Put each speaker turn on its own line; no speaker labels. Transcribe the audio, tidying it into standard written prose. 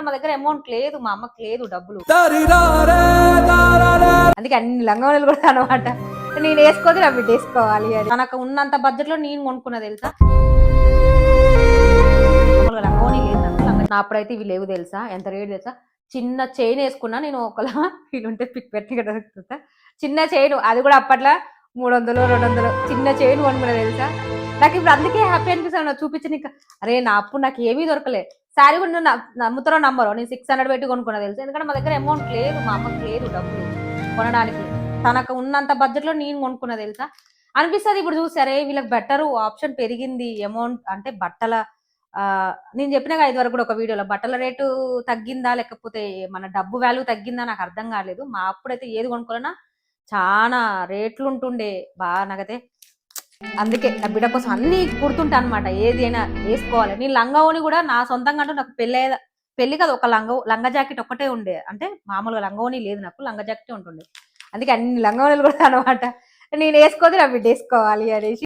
ఎందుకంటే మా దగ్గర అమౌంట్ లేదు, మా అమ్మకి లేదు డబ్బులు, అందుకే అన్ని లంగావోణీలు కూడా అనమాట. నేను వేసుకోదు నా బిడ్డ వేసుకోవాలి అని నాకు ఉన్నంత బడ్జెట్ లో నేను కొనుక్కున్నా తెలుసా. లంగావోణీ లేదు నాకు, నా అప్పుడైతే ఇవి లేవు తెలుసా. ఎంత రేట్ తెలుసా, చిన్న చైన్ వేసుకున్నా నేను ఒకలా వీలుంటే పిక్ పెట్టి దొరుకుతుందా, చిన్న చైన్, అది కూడా అప్పట్లో 300 200 చిన్న చైన్ కొనుక్కున్నా తెలుసా. నాకు ఇప్పుడు అందుకే హ్యాపీ అనిపిస్తాను చూపించడానికి. అరే నా అప్పుడు నాకు ఏమీ దొరకలే. శారీ కూడా నమ్ముతారో నమ్మరో, నేను 600 పెట్టి కొనుక్కున్నా తెలుసు. ఎందుకంటే మా దగ్గర అమౌంట్ లేదు, మా అమ్మకి లేదు డబ్బులు కొనడానికి. తనకు ఉన్నంత బడ్జెట్ లో నేను కొనుక్కున్నా తెలుసా. అనిపిస్తుంది ఇప్పుడు చూసారే వీళ్ళకి బెటర్ ఆప్షన్ పెరిగింది అమౌంట్ అంటే బట్టల. నేను చెప్పినాగా ఇది వరకు కూడా ఒక వీడియోలో, బట్టల రేటు తగ్గిందా లేకపోతే మన డబ్బు వాల్యూ తగ్గిందా నాకు అర్థం కాలేదు. మా అప్పుడైతే ఏది కొనుక్కోవాలన్నా చాలా రేట్లు ఉంటుండే బాగా నాకైతే. అందుకే నా బిడ్డ కోసం అన్ని కుడుతుంటా అనమాట, ఏది అయినా వేసుకోవాలి. నేను లంగావోని కూడా నా సొంతంగా అంటూ నాకు పెళ్లి కదా ఒక లంగా జాకెట్ ఒక్కటే ఉండే, అంటే మామూలుగా లంగావోని లేదు నాకు, లంగా జాకెటే ఉంటుండే. అందుకే అన్ని లంగావోనీలు కూడా అనమాట. నేను వేసుకోదు నా బిడ్డ వేసుకోవాలి అనేసి.